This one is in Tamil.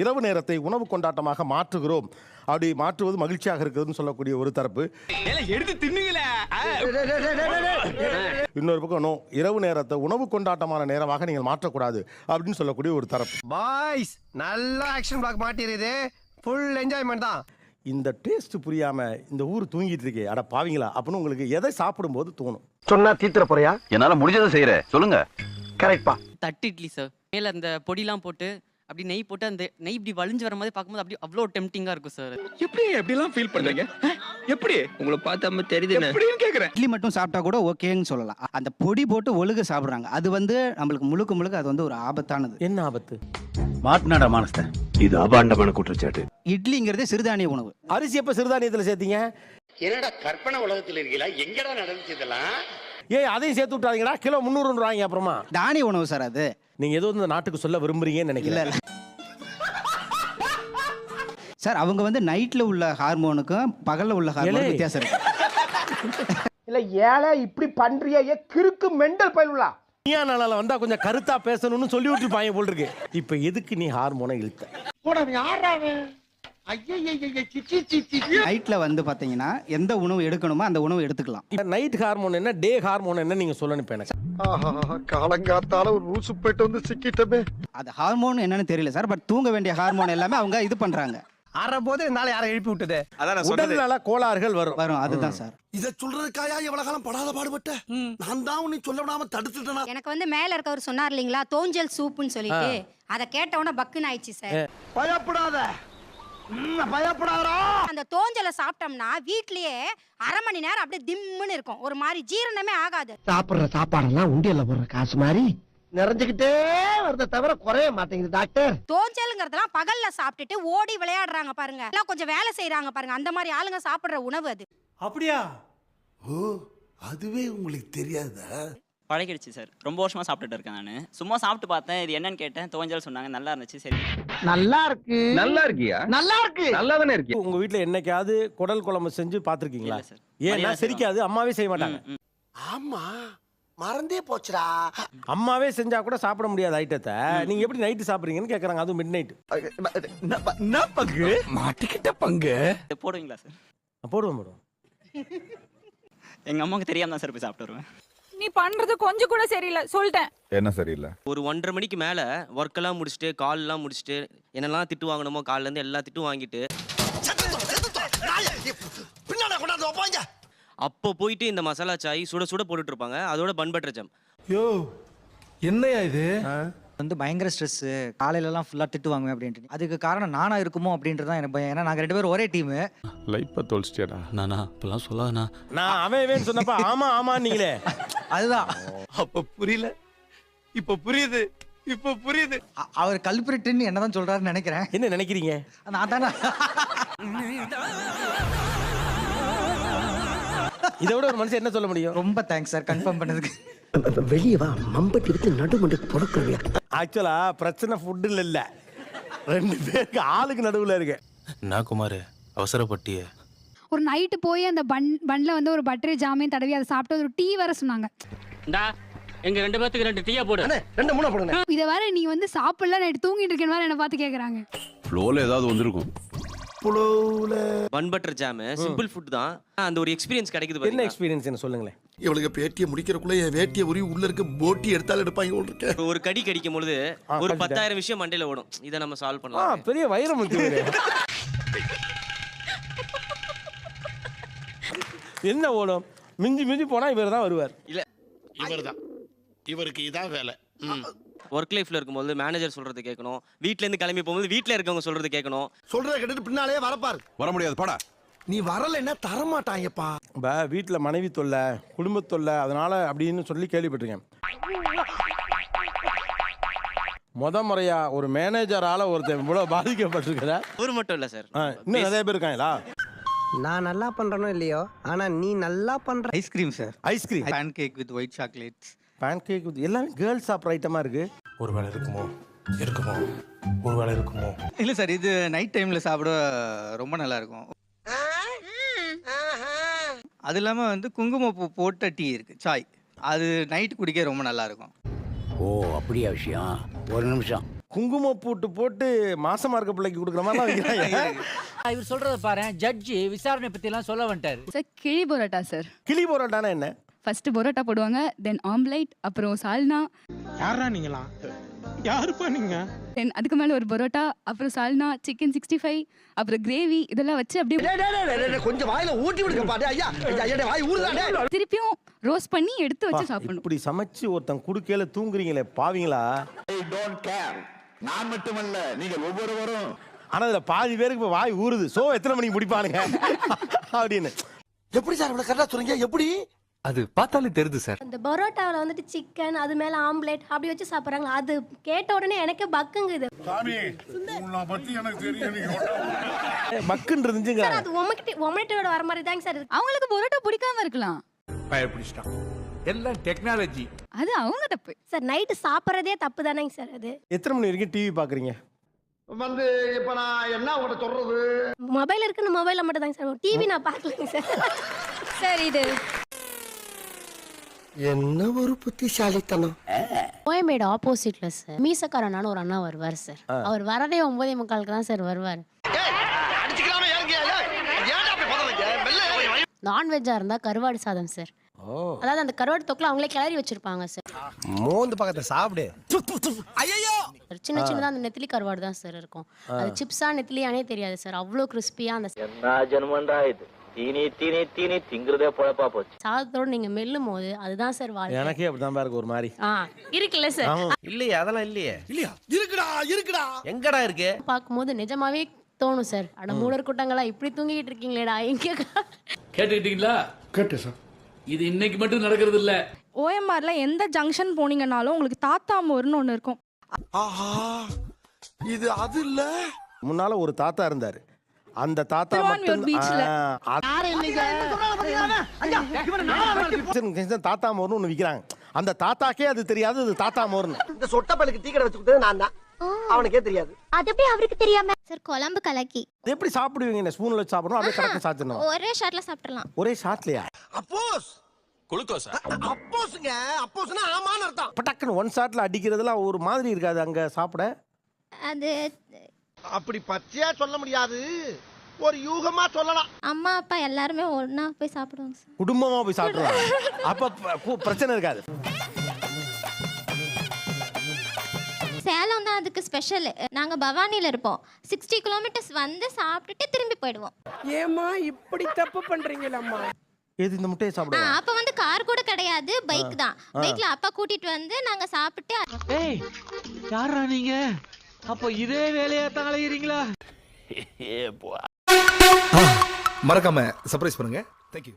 இரவு நேரத்தை உணவு கொண்டாட்டமாக மாற்றுகிறோம். அப்படி மாற்றுவது மகிழ்ச்சியாக இருக்குதுன்னு சொல்லக்கூடிய ஒரு தரப்பு. எடுத்து தின்னுங்களே. இன்னொரு பக்கம் நோ, இரவு நேரத்தை உணவு கொண்டாட்டமான நேரமாக நீங்கள் மாற்றக்கூடாது அப்படின்னு சொல்லக்கூடிய ஒரு தரப்பு. பாய்ஸ் நல்ல ஆக்ஷன் பிளாக் மாட்டிருது. ஃபுல் என்ஜாய்மெண்ட் தான். இந்த டேஸ்ட் புரியாம இந்த ஊர் தூங்கிட்டு இருக்கே, அட பாவீங்களா அப்படின்னு உங்களுக்கு எதை சாப்பிடும்போது தோணும்? சொன்னா தீத்துற போறியா? என்னால முடிஞ்சதை செய்யறேன், சொல்லுங்க. கரெக்ட்பா. தட்டு இட்லி சார், மேல அந்த பொடிலாம் போட்டு அப்படி நெய் போட்டு அந்த நெய் இப்படி வழிஞ்சு வர மாதிரி பார்க்கும்போது அப்படி அவ்வளோ டெம்டிங்கா இருக்கும் சார். எப்படி எப்படிலாம் ஃபீல் பண்றீங்க? எப்படி உங்களை பார்த்தா தெரியுது எப்படின்னு கேக்குறேன். இட்லி மட்டும் சாப்பிட்டா கூட ஓகேன்னு சொல்லலாம். அந்த பொடி போட்டு ஒழுக சாப்பிடுறாங்க, அது வந்து நம்மளுக்கு முழுக்க அது வந்து ஒரு ஆபத்தானது. என்ன ஆபத்து? மாட்டினாடா மானஸ்த, இது அபாண்டமான குற்றச்சாட்டு. இட்லிங்கிறதே சிறுதானிய உணவு. அரிசி எப்ப சிறுதானியத்துல சேர்த்தீங்க? என்னடா கற்பனை உலகத்தில் இருக்கீங்களா? எங்கடா நடந்துச்சு இதெல்லாம்? ஏய், அதையும் சேர்த்து விட்டாதீங்கடா. கிலோ 300 ரூபாய்ங்க. அப்புறமா தானிய உணவு சார் அது. நீங்க ஏதோ இந்த நாட்டுக்கு சொல்ல விரும்புறீங்கன்னு நினைக்கிறேன். சார் அவங்க வந்து நைட்ல உள்ள ஹார்மோனுக்கும் பகல்ல உள்ள ஹார்மோனுக்கும் வித்தியாசம் இருக்கு. இல்ல ஏழை இப்படி பண்றியே கிறுக்கு மெண்டல் பயிலுலா. நீயா நாளால வந்தா கொஞ்சம் கருத்தா பேசணும்னு சொல்லி விட்டுருப்பாங்க போல் இருக்கு. இப்ப எதுக்கு நீ ஹார்மோனை இழுத்த? நைட்ல வந்து பாத்தீங்கன்னா எந்த உணவு எடுக்கணுமோ அந்த உணவு எடுத்துக்கலாம். நைட் ஹார்மோன் என்ன, டே ஹார்மோன் என்ன நீங்க சொல்லணும் இப்ப எனக்கு. காலங்காத்தால ஒரு ரூசு போயிட்டு வந்து சிக்கிட்டமே. அது ஹார்மோன் என்னன்னு தெரியல சார், பட் தூங்க வேண்டிய ஹார்மோன் எல்லாமே அவங்க இது பண்றாங்க. போது என்னால யாரை எழுப்பி விட்டது? உடல்நல கோளாறுகள் வரும். அதுதான் சார். இத சொல்றதுக்காயா எவ்வளவு காலம் படாத பாடுபட்ட? நான் தான் உன்னை சொல்ல விடாம தடுத்துட்டேனா? எனக்கு வந்து மேல இருக்கவர் சொன்னார் இல்லீங்களா, தோஞ்சல் சூப்புன்னு சொல்லிட்டு, அத கேட்ட உடனே பக்குன்னு ஆயிடுச்சு சார். பயப்படாத, பயப்படாதா. அந்த தோஞ்சலை சாப்பிட்டோம்னா வீட்லயே அரை மணி நேரம் அப்படியே திம்முன்னு இருக்கும், ஒரு மாதிரி ஜீரணமே ஆகாது. சாப்பிடுற சாப்பாடெல்லாம் உண்டியல்ல போடுற காசு மாதிரி நிறைஞ்சுக்கிட்டே வரத தவிர குறைய மாட்டேங்குது டாக்டர். தோஞ்சல்ங்கிறதெல்லாம் பகல்ல சாப்பிட்டுட்டு ஓடி விளையாடுறாங்க பாருங்க, எல்லாம் கொஞ்சம் வேலை செய்யறாங்க பாருங்க, அந்த மாதிரி ஆளுங்க சாப்பிடுற உணவு அது. அப்படியா? ஓ, அதுவே உங்களுக்கு தெரியாதா? பழகிடுச்சு சார், ரொம்ப வருஷமா சாப்பிட்டுட்டு இருக்கேன் நான். சும்மா சாப்பிட்டு பார்த்தேன், இது என்னன்னு கேட்டேன், தோஞ்சல் சொன்னாங்க, நல்லா இருந்துச்சு. சரி, நல்லா இருக்கு. நல்லா இருக்கியா? நல்லா இருக்கு. நல்லா தானே இருக்கு. உங்க வீட்டுல என்னைக்காவது குடல் குழம்பு செஞ்சு பாத்துருக்கீங்களா? சார். ஏன்னா சிரிக்காது, அம்மாவே செய்ய மாட்டாங்க. ஆமா, மறந்தே போச்சுடா. அம்மாவே செஞ்சா கூட சாப்பிட முடியாத ஐட்டத்தை நீங்க எப்படி நைட்டு சாப்பிடுறீங்கன்னு கேக்குறாங்க, அதுவும் மிட் நைட். பங்கு மாட்டிக்கிட்ட பங்கு போடுவீங்களா சார்? போடுவோம். எங்க அம்மாவுக்கு தெரியாம தான் சார் போய் சாப்பிட்டு வருவேன். நீ பண்றது கொஞ்சம் கூட சரியில்லை, சொல்லிட்டேன். என்ன சரியில்லை? ஒரு 1:30 மணிக்கு மேல ஒர்க் எல்லாம் முடிச்சுட்டு, கால் எல்லாம் முடிச்சுட்டு, என்னெல்லாம் திட்டு வாங்கணுமோ கால்ல இருந்து எல்லா திட்டு வாங்கிட்டு பின்னால கொண்டாந்து வைப்பாங்க. அப்போ போயிட்டு இந்த மசாலா சாய் சுட சுட போட்டுட்டு இருப்பாங்க, அதோட பன் பட்டர் ஜாம். யோ, என்னையா இது? வந்து பயங்கர ஸ்ட்ரெஸ், காலையிலலாம் ஃபுல்லாக திட்டு வாங்குவேன் அப்படின்ட்டு. அதுக்கு காரணம் நானா இருக்குமோ அப்படின்றது தான் எனக்கு பயம். ஏன்னா நாங்கள் 2 பேரும் ஒரே டீமு. லைஃப்பை தொலைச்சிட்டியாடா. நானா இப்பெல்லாம் சொல்லாதண்ணா. நான் அவன் சொன்னப்ப ஆமா நீங்களே அதுதான் அப்ப புரியல, இப்ப புரியுது. அவர் கல்பிரிட்டுன்னு என்னதான் சொல்றாருன்னு நினைக்கிறேன். என்ன நினைக்கிறீங்க? நான் தானே. இதை விட ஒரு மனுஷன் என்ன சொல்ல முடியும்? ரொம்ப தேங்க்ஸ் சார் கன்ஃபார்ம் பண்ணதுக்கு. வெளியே வா, மம்பட்டி எடுத்து நடுமண்டுக்கு பொறுக்கலையா? ஆக்சுவலா பிரச்சனை ஃபுட்டுல இல்ல, 2 பேருக்கு ஆளுக்கு நடுவுல இருக்கு. நான் குமார் அவசரப்பட்டிய ஒரு நைட்டு போய் அந்த பன்ல வந்து ஒரு பட்டர் ஜாமையும் தடவி அதை சாப்பிட்டு ஒரு டீ வர சொன்னாங்க. எங்க 2 பேத்துக்கு 2 டீயா போடு. 2 3 போடுங்க. இதை வேற நீ வந்து சாப்பிடல, நைட்டு தூங்கிட்டு இருக்கேன்னு வேற என்ன பார்த்து கேக்குறாங்க. ஃப்ளோல ஏதாவது வந்திருக்கும். Bun butter jam simple food தான், அந்த ஒரு எக்ஸ்பீரியன்ஸ் கிடைக்குது. என்ன எக்ஸ்பீரியன்ஸ் என்ன சொல்லுங்களேன்? இவளுக்கு பேட்டியை முடிக்கிறக்குள்ள என் வேட்டியை உரி உள்ள இருக்க போட்டி எடுத்தாலும் எடுப்பாங்க இருக்கேன். ஒரு கடி கடிக்கும் பொழுது ஒரு 10,000 விஷயம் மண்டையில ஓடும். இதை நம்ம சால்வ் பண்ணலாம். பெரிய வைரமுத்து என்ன ஓடும்? மிஞ்சி போனா இவர் தான் வருவார். இல்ல, இவருக்கு இதான் வேலை. ஒர்க் லைஃப்ல இருக்கும்போது மேனேஜர் சொல்றது கேட்கணும், வீட்ல இருந்து கிளம்பி போகும்போது வீட்ல இருக்கவங்க சொல்றது கேட்கணும். சொல்றத கேட்டுட்டு பின்னாலே வரப்பாரு. வர முடியாது பாடா. நீ வரலைன்னா தரமாட்டாங்கப்பா. வீட்டுல மனைவி தொல்லை, குடும்ப தொல்லை, அதனால அப்படின்னு சொல்லி கேள்விப்பட்டிருக்கேன். முறையா ஒரு மேனேஜரால ஒருத்தன் இவ்வளவு பாதிக்கப்பட்டிருக்கிற ஒரு மட்டும் இல்ல சார், இன்னும் நிறைய பேர் இருக்காங்களா? நான் நல்லா பண்றனோ இல்லையோ, ஆனா நீ நல்லா பண்ற. Ice cream sir, ice cream, pancake with white chocolates, pancake with எல்லாமே கேர்ள்ஸ் சாப்பிட்ற ஐட்டமா இருக்கு. ஒருவேளை இருக்குமோ ஒருவேளை இருக்குமோ? இல்லை சார், இது நைட் டைம்ல சாப்பிட ரொம்ப நல்லா இருக்கும். அது இல்லாமல் வந்து குங்குமப்பூ போட்ட டீ இருக்கு, சாய், அது நைட் குடிக்க ரொம்ப நல்லா இருக்கும். ஓ, அப்படியா விஷயம்? ஒரு நிமிஷம். குங்குமம் போட்டு மாசமா இருக்க பிள்ளைக்கு கொடுக்குற மாதிரிலாம் வைக்கிறாங்க. இவர் சொல்றத பாரு, ஜட்ஜி விசாரணை பத்தி எல்லாம் சொல்ல வந்துட்டாரு. சார் கிளி பரோட்டா சார். கிளி பரோட்டானா என்ன? ஃபர்ஸ்ட் பரோட்டா போடுவாங்க, தென் ஆம்லைட், அப்புறம் சால்னா, யாரா நீங்களா? யாருப்பா நீங்க? தென் அதுக்கு மேல ஒரு பரோட்டா, அப்புறம் சால்னா, சிக்கன் 65, அப்புறம் கிரேவி இதெல்லாம் வச்சு அப்படியே கொஞ்சம் வாயில ஊட்டி விடுங்க பாரு. ஐயா ஐயா வாய் ஊறுதானே. திருப்பியும் ரோஸ்ட் பண்ணி எடுத்து வச்சு சாப்பிடணும். இப்படி சமைச்சு ஒருத்தன் குடுக்கையில தூங்குறீங்களே பாவீங்களா? நான் மட்டுமல்ல, நீங்க ஒவ்வொருவரும். ஆனா இதுல பாதி பேருக்கு இப்ப வாய் ஊறுது. சோ எத்தனை மணிக்கு முடிப்பானுங்க அப்படின்னு. எப்படி சார் இவ்வளவு கரெக்டா சொல்றீங்க? எப்படி? அது பார்த்தாலே தெரியுது சார். இந்த பரோட்டாவில் வந்துட்டு சிக்கன், அது மேல ஆம்லேட் அப்படி வச்சு சாப்பிட்றாங்க. அது கேட்ட உடனே எனக்கு பக்குங்குது. சாமி, உன்னை பத்தி எனக்கு தெரியும். மக்குன்னு இருந்துச்சுங்க. சார் அது ஒமட்டோட வர மாதிரி தாங்க சார் இருக்கு. அவங்களுக்கு பரோட்டா பிடிக்காம இருக்கலாம், பயப்பிடிச்சிட்டான். எல்லாம் டெக்னாலஜி. அது அவங்க தப்பு. சார் நைட்டு சாப்பிட்றதே தப்பு தானேங்க சார் அது. எத்தனை மணி வரைக்கும் டிவி பாக்குறீங்க? வந்து இப்ப நான் என்ன உங்கள்கிட்ட சொல்றது? மொபைல் இருக்குன்னு மொபைலில் மட்டும் தாங்க சார், டிவி நான் பார்க்கலங்க சார். சார் இது என்ன ஒரு புத்திசாலித்தனம். கோயம்பேடு ஆப்போசிட்ல சார் மீசக்காரனான ஒரு அண்ணா வருவார் சார். அவர் வரதே 9:45 தான் சார் வருவார். நான்வெஜ்ஜா இருந்தா கருவாடு சாதம் சார். அதாவது அந்த கருவாடு தொக்குல அவங்களே கிளறி வச்சிருப்பாங்க சார். மோந்து பக்கத்தை சாப்பிடு. சின்ன சின்னதா அந்த நெத்திலி கருவாடு தான் சார் இருக்கும். அது சிப்ஸா நெத்திலியானே தெரியாது சார். அவ்வளோ கிறிஸ்பியா அந்த ஜென்மண்டா இது. தீனி திங்கிறதே பொழப்பா போச்சு. சாதத்தோட நீங்க மெல்லும் போது அதுதான் சார் வாழ்க்கை. எனக்கே அப்படிதான் இருக்கு ஒரு மாதிரி. இருக்குல்ல சார். இல்லையே, அதெல்லாம் இல்லையே. இல்லையா? இருக்குடா. எங்கடா இருக்கு? பார்க்கும்போது நிஜமாவே தோணும் சார், அட மூடர் கூட்டங்களா இப்படி தூங்கிட்டு இருக்கீங்களேடா எங்க. கேட்டுக்கிட்டீங்களா? கேட்டேன் சார். இது இன்னைக்கு மட்டும் நடக்கிறது இல்ல. ஓஎம்ஆர்ல எந்த ஜங்ஷன் போனீங்கன்னாலும் உங்களுக்கு தாத்தா மோர்னு ஒன்று இருக்கும். ஆஹா, இது அது இல்ல. முன்னால ஒரு தாத்தா இருந்தாரு. அந்த தாத்தா திருவான்மியூர் பீச்ல. மட்டும் தாத்தா மோர்னு ஒண்ணு விக்கிறாங்க. அந்த தாத்தாக்கே அது தெரியாது இது தாத்தா மோர்னு. இந்த சொட்டப்பலுக்கு டீ கடை வச்சு கொடுத்தது நான் தான். அவனுக்கே தெரியாது. அது எப்படி அவருக்கு தெரியாம? சார் குழம்பு கலக்கி இது எப்படி சாப்பிடுவீங்க? ஸ்பூன்ல வச்சு சாப்பிடணும், அப்படியே கரெக்டா சாப்பிடணும். ஒரே ஷாட்ல சாப்பிடலாம். ஒரே ஷாட்லயா? அப்போஸ் குளுக்கோஸ். அப்போஸ்ங்க, அப்போஸ்னா ஆமான்னு அர்த்தம். பட்டக்குன்னு ஒன் ஷாட்ல அடிக்கிறதுலாம் ஒரு மாதிரி இருக்காது அங்க சாப்பிட? அது அப்படி பச்சையா சொல்ல முடியாது, ஒரு யூகமா சொல்லலாம். அம்மா அப்பா எல்லாருமே ஒண்ணா போய் சாப்பிடுவாங்க சார். குடும்பமா போய் சாப்பிடுவாங்க. அப்ப பிரச்சனை இருக்காது. சேலம் தான் அதுக்கு ஸ்பெஷல். நாங்க பவானில இருப்போம். 60 கிலோமீட்டர்ஸ் வந்து சாப்பிட்டுட்டு திரும்பி போயிடுவோம். ஏமா இப்படி தப்பு பண்றீங்களம்மா? எது இந்த முட்டையை சாப்பிடுவோம்? அப்ப வந்து கார் கூட கிடையாது, பைக் தான். பைக்ல அப்பா கூட்டிட்டு வந்து நாங்க சாப்பிட்டு. ஏய், யாரா நீங்க? அப்ப இதே வேலையா தான் அலையறீங்களா? மறக்காம சர்ப்ரைஸ் பண்ணுங்க. Thank you.